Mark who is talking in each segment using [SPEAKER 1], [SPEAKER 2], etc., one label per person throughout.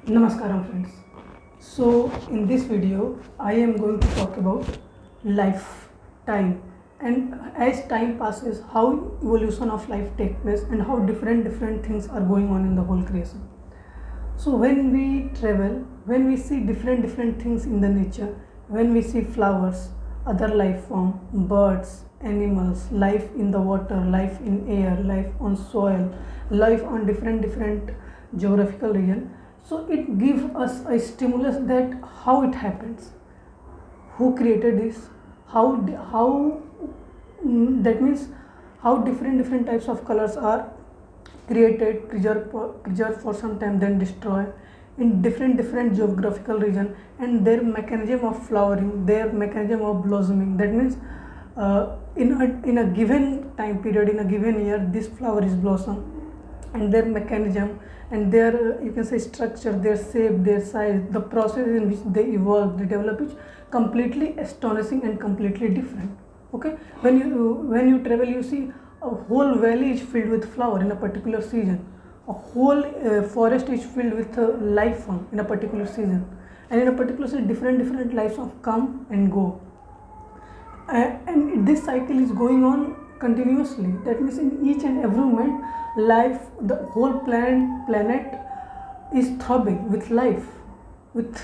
[SPEAKER 1] Namaskaram friends. So in this video I am going to talk about life, time, and as time passes how evolution of life takes place and how different things are going on in the whole creation. So when we travel, when we see different things in the nature, when we see flowers, other life form, birds, animals, life in the water, life in air, life on soil, life on different geographical region, so it gives us a stimulus that how it happens, who created this, how that means how different types of colors are created, preserved for some time, then destroyed in different geographical region, and their mechanism of flowering, their mechanism of blossoming. That means in a given time period, in a given year, this flower is blossom, and their mechanism and their you can say structure, their shape, their size, the process in which they evolve, they develop is completely astonishing and completely different. Okay, when you travel, you see a whole valley is filled with flower in a particular season, a whole forest is filled with life form in a particular season, and in a particular season different lives of come and go, and this cycle is going on continuously. That means in each and every moment life, the whole planet is throbbing with life, with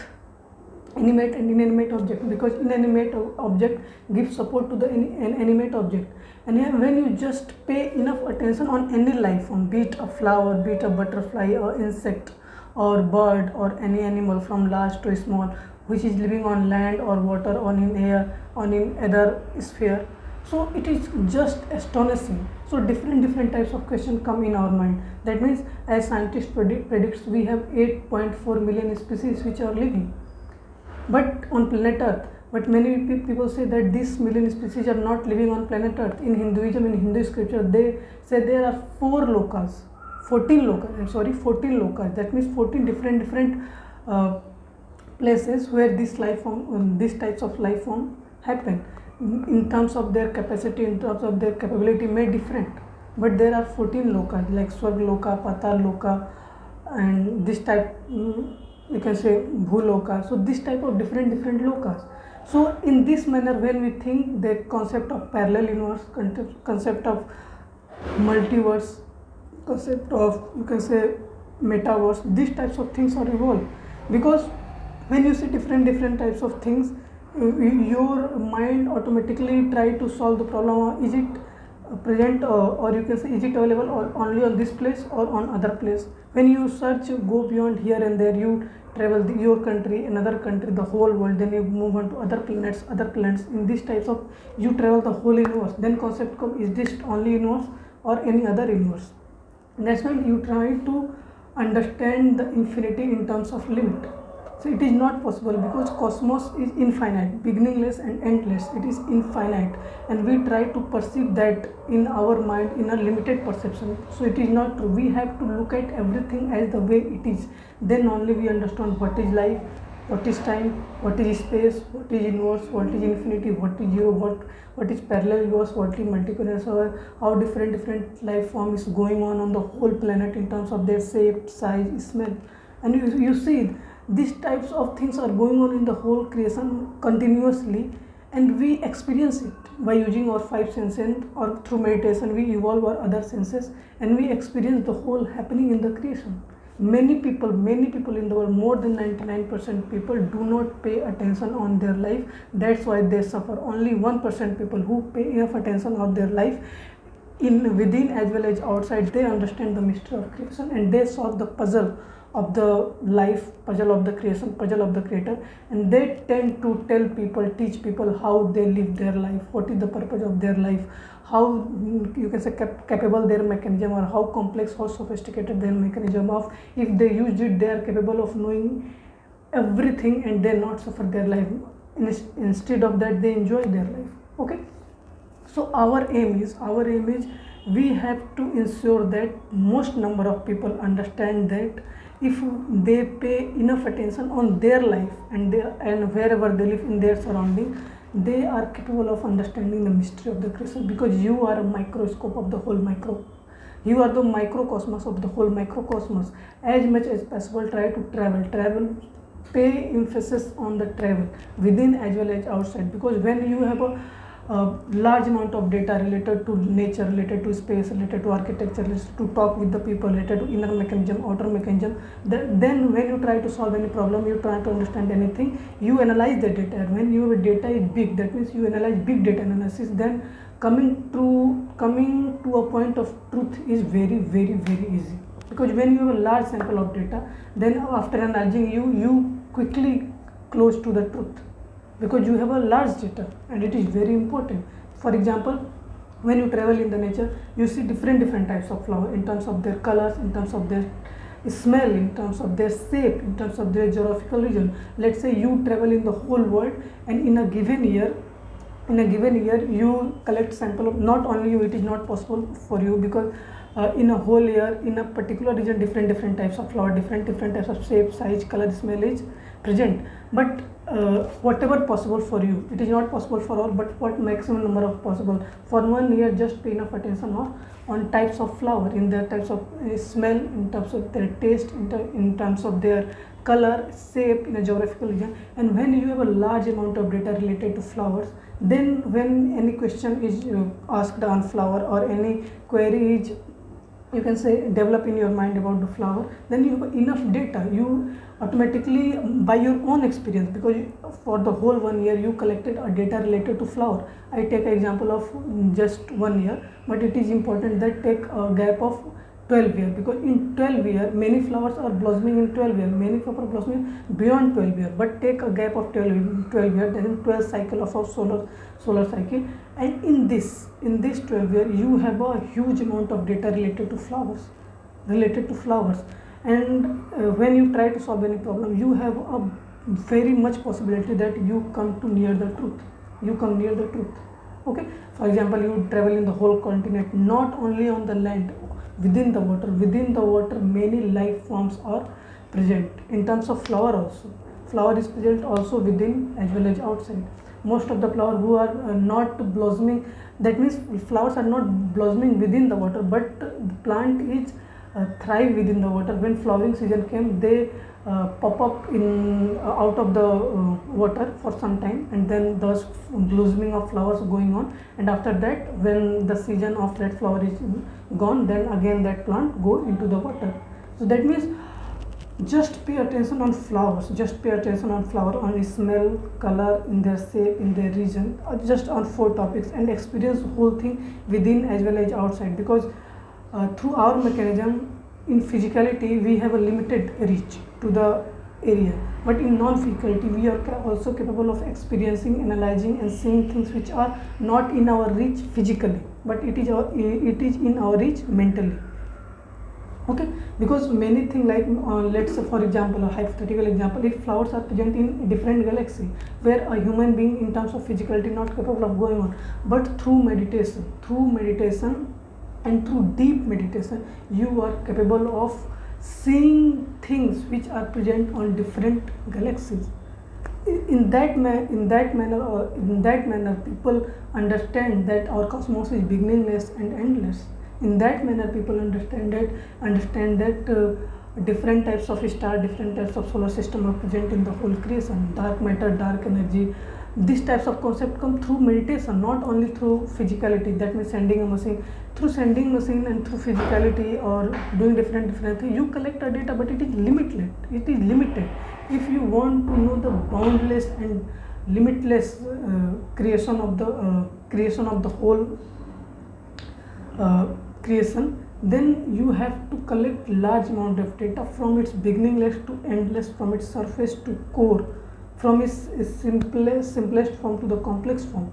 [SPEAKER 1] animate and inanimate object, because inanimate object gives support to the an animate object. And when you just pay enough attention on any life form, be it a flower, be it a butterfly or insect or bird or any animal from large to small, which is living on land or water, on in air, on in other sphere, so it is just astonishing. So different types of questions come in our mind. That means as scientists predicts, we have 8.4 million species which are living but on planet earth. But many people say that these million species are not living on planet earth. In Hinduism, in Hindu scripture, they say there are 14 lokas, I'm sorry, 14 lokas. That means 14 different uh, places where this life form, these types of life form happen. In terms of their capacity, in terms of their capability may different, but there are 14 lokas like Swarg Loka, Patal Loka, and this type, you can say Bhuloka. So this type of different lokas. So in this manner, when we think the concept of parallel universe, concept of multiverse, concept of, you can say, metaverse, these types of things are evolved, because when you see different types of things, your mind automatically try to solve the problem. Is it present, or you can say is it available only on this place or on other place? When you search, go beyond here and there, you travel your country, another country, the whole world, then you move on to other planets. In these types of, you travel the whole universe, then concept come, is this only universe or any other universe? That's why you try to understand the infinity in terms of limit. So it is not possible, because cosmos is infinite, beginningless and endless. It is infinite, and we try to perceive that in our mind in a limited perception. So it is not true. We have to look at everything as the way it is. Then only we understand what is life, what is time, what is space, what is universe, what is infinity, what is zero, what is parallel universe, what is multiverse, or how different life form is going on the whole planet in terms of their shape, size, smell. And you see these types of things are going on in the whole creation continuously, and we experience it by using our five senses, or through meditation we evolve our other senses, and we experience the whole happening in the creation. Many people in the world, more than 99% people do not pay attention on their life. That's why they suffer. Only 1% people who pay enough attention on their life, in within as well as outside, they understand the mystery of creation, and they solve the puzzle of the life, puzzle of the creation, puzzle of the creator. And they tend to tell people, teach people how they live their life, what is the purpose of their life, how, you can say, capable their mechanism, or how complex, how sophisticated their mechanism of, if they use it, they are capable of knowing everything, and they not suffer their life. Instead of that, they enjoy their life. Okay, so our aim is we have to ensure that most number of people understand that if they pay enough attention on their life, and wherever they live in their surrounding, they are capable of understanding the mystery of the creation, because you are a microscope of the whole micro. You are the microcosmos of the whole microcosmos. As much as possible, try to travel, pay emphasis on the travel within as well as outside, because when you have a large amount of data related to nature, related to space, related to architecture, related to talk with the people, related to inner mechanism, outer mechanism, then when you try to solve any problem, you try to understand anything, you analyze the data. When your data is big, that means you analyze big data analysis, then coming to a point of truth is very easy, because when you have a large sample of data, then after analyzing, you quickly close to the truth, because you have a large data, and it is very important. For example, when you travel in the nature, you see different types of flower in terms of their colors, in terms of their smell, in terms of their shape, in terms of their geographical region. Let's say you travel in the whole world, and in a given year you collect sample of, not only you, it is not possible for you, because in a whole year, in a particular region, different types of flower, different types of shape, size, color, smell is present. But whatever possible for you, it is not possible for all, but what maximum number of possible for 1 year, just pay enough attention on types of flower, in their types of smell, in terms of their taste, in terms of their color, shape, in a geographical region. And when you have a large amount of data related to flowers, then when any question is asked on flower, or any query is, you can say, develop in your mind about the flower, then you have enough data. You automatically, by your own experience, because for the whole 1 year you collected a data related to flower. I take an example of just 1 year, but it is important that take a gap of 12 years, because in 12 years many flowers are blossoming, in 12 years many flowers are blossoming beyond 12 years, but take a gap of 12 years, that is 12 cycle of our solar cycle. And in this 12 years, you have a huge amount of data related to flowers. And when you try to solve any problem, you have a very much possibility that you come near the truth. Okay, for example, you travel in the whole continent, not only on the land, within the water many life forms are present. In terms of flower also, flower is present also within as well as outside. Most of the flower who are not blossoming, that means flowers are not blossoming within the water, but the plant is thrive within the water. When flowering season came, they pop up in out of the water for some time, and then thus blossoming of flowers going on, and after that, when the season of that flower is gone, then again that plant go into the water. So that means just pay attention on flowers, on smell, color, in their shape, in their region, just on 4 topics, and experience the whole thing within as well as outside, because through our mechanism in physicality we have a limited reach to the area, but in non-physicality we are also capable of experiencing, analyzing, and seeing things which are not in our reach physically, but it is in our reach mentally. Okay, because many things like let's say, for example, a hypothetical example, if flowers are present in different galaxy, where a human being in terms of physicality not capable of going on, but through meditation and through deep meditation, you are capable of seeing things which are present on different galaxies. In that manner, people understand that our cosmos is beginningless and endless. In that manner, people understand that different types of stars, different types of solar system are present in the whole creation. Dark matter, dark energy, these types of concepts come through meditation, not only through physicality. That means sending machine and through physicality, or doing different things, you collect a data, but it is limited. If you want to know the boundless and limitless creation of the whole creation, then you have to collect large amount of data from its beginningless to endless, from its surface to core, from its simplest form to the complex form.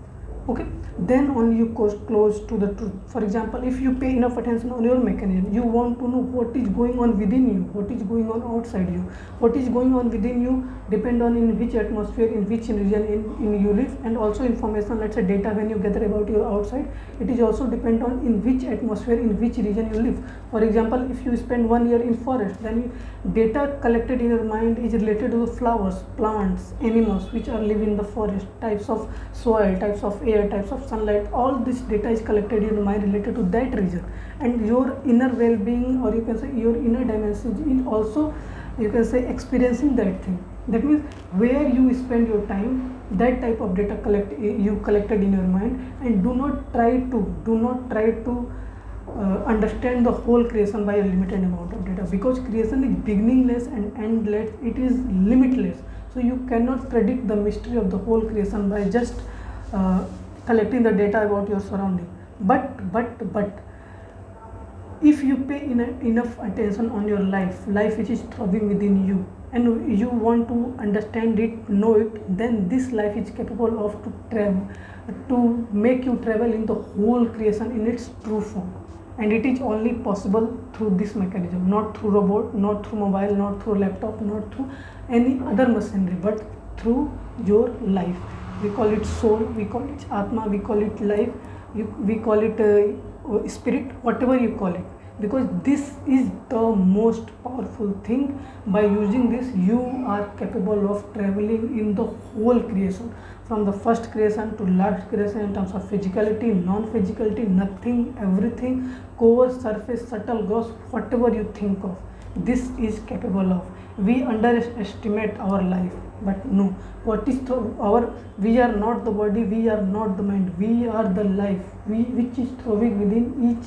[SPEAKER 1] Okay, then only you close to the truth. For example, if you pay enough attention on your mechanism, you want to know what is going on within you, what is going on outside you. What is going on within you depend on in which atmosphere, in which region in you live, and also information, let's say data when you gather about your outside, it is also depend on in which atmosphere, in which region you live. For example, if you spend 1 year in forest, then data collected in your mind is related to the flowers, plants, animals which are live in the forest, types of soil, types of air, atmosphere, types of sunlight, all this data is collected in your mind related to that region, and your inner well-being, or you can say your inner dimension is also, you can say, experiencing that thing. That means where you spend your time, that type of data you collected in your mind. And do not try to understand the whole creation by a limited amount of data, because creation is beginningless and endless, it is limitless. So you cannot predict the mystery of the whole creation by just collecting the data about your surrounding. But if you pay enough attention on your life which is throbbing within you, and you want to understand it, know it, then this life is capable of to make you travel in the whole creation in its true form. And it is only possible through this mechanism, not through robot, not through mobile, not through laptop, not through any other machinery, but through your life. We call it soul, we call it atma, we call it life, we call it spirit, whatever you call it, because this is the most powerful thing. By using this, you are capable of traveling in the whole creation, from the first creation to last creation, in terms of physicality, non-physicality, nothing, everything, core, surface, subtle, gross, whatever you think of, this is capable of. We underestimate our life, but no, what is we are not the body, we are not the mind, we are the life, which is thriving within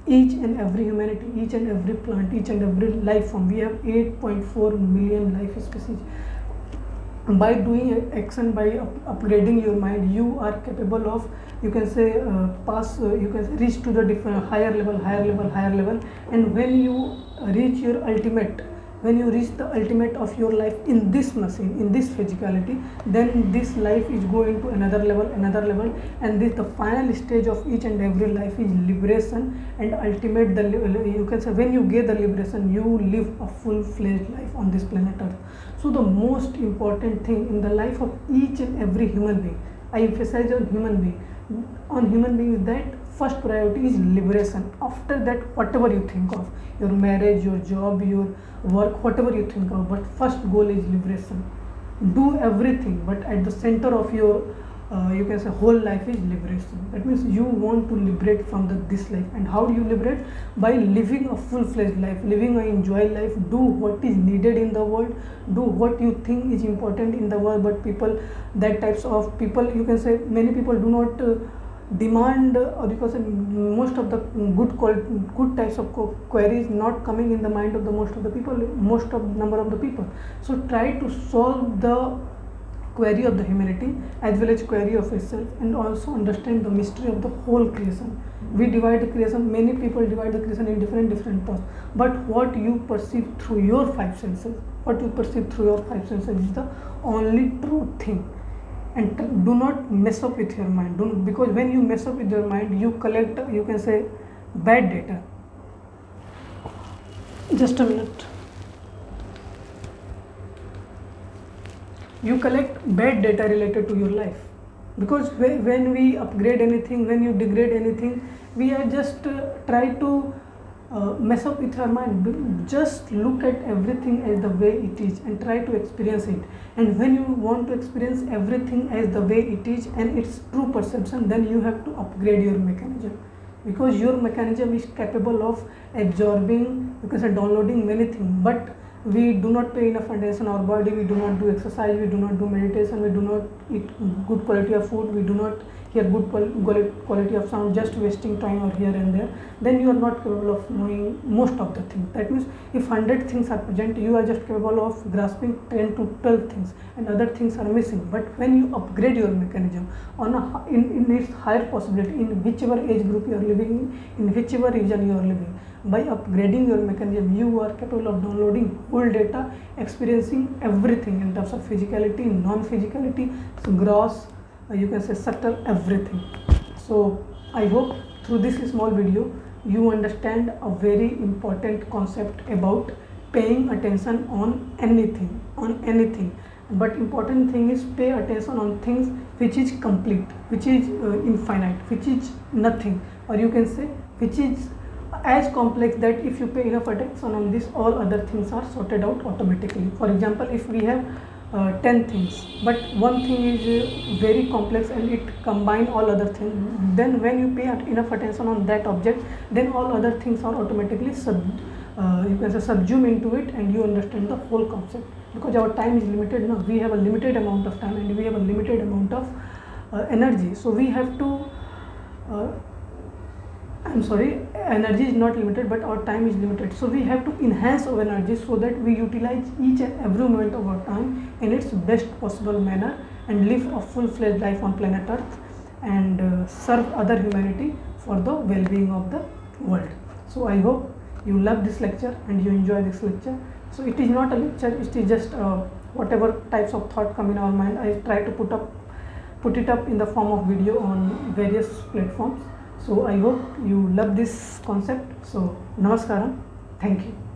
[SPEAKER 1] each and every humanity, each and every plant, each and every life form. We have 8.4 million life species. By doing action, by upgrading your mind, you are capable of, you can say, you can reach to the different higher level. And when you reach your ultimate, when you reach the ultimate of your life in this machine, in this physicality, then this life is going to another level, and this the final stage of each and every life is liberation. And ultimate, you can say, when you get the liberation, you live a full-fledged life on this planet Earth. So the most important thing in the life of each and every human being, I emphasize on human being, is that first priority is liberation. After that, whatever you think of, your marriage, your job, your work, whatever you think of, but first goal is liberation. Do everything, but at the center of your you can say whole life is liberation. That means you want to liberate from this life. And how do you liberate? By living a full-fledged life, living an enjoy life. Do what is needed in the world, do what you think is important in the world. But people, that types of people, you can say, many people do not demand, or because most of the good types of queries not coming in the mind of the most of the number of the people. So try to solve the query of the humanity as well as query of itself, and also understand the mystery of the whole creation. We divide the creation, many people divide the creation in different parts, but what you perceive through your five senses, is the only true thing. And do not mess up with your mind, because when you mess up with your mind, you collect, you can say, bad data. Just a minute. You collect bad data related to your life, because when we upgrade anything, when you degrade anything, we are just try to mess up with our mind. Just look at everything as the way it is and try to experience it. And when you want to experience everything as the way it is and its true perception, then you have to upgrade your mechanism, because your mechanism is capable of absorbing, you can say, downloading many things. But we do not pay enough attention our body, we do not do exercise, we do not do meditation, we do not eat good quality of food, we do not hear good quality of sound, just wasting time or here and there. Then you are not capable of knowing most of the things. That means if 100 things are present, you are just capable of grasping 10 to 12 things, and other things are missing. But when you upgrade your mechanism in its higher possibility, in whichever age group you are living in whichever region you are living, by upgrading your mechanism, you are capable of downloading whole data, experiencing everything in terms of physicality, non-physicality, gross, you can say subtle, everything. So I hope through this small video you understand a very important concept about paying attention on anything. But important thing is pay attention on things which is complete, which is infinite, which is nothing, or you can say which is as complex that if you pay enough attention on this, all other things are sorted out automatically. For example, if we have 10 things, but one thing is very complex and it combine all other things. Then when you pay enough attention on that object, then all other things are automatically you can say subsume into it, and you understand the whole concept. Because our time is limited, no, we have a limited amount of time and we have a limited amount of energy, so we have to uh, I'm sorry, energy is not limited, but our time is limited. So we have to enhance our energy so that we utilize each and every moment of our time in its best possible manner and live a full-fledged life on planet Earth, and serve other humanity for the well-being of the world. So I hope you love this lecture and you enjoy this lecture. So it is not a lecture; it is just whatever types of thought come in our mind. I try to put it up in the form of video on various platforms. So I hope you love this concept. So namaskaram, thank you.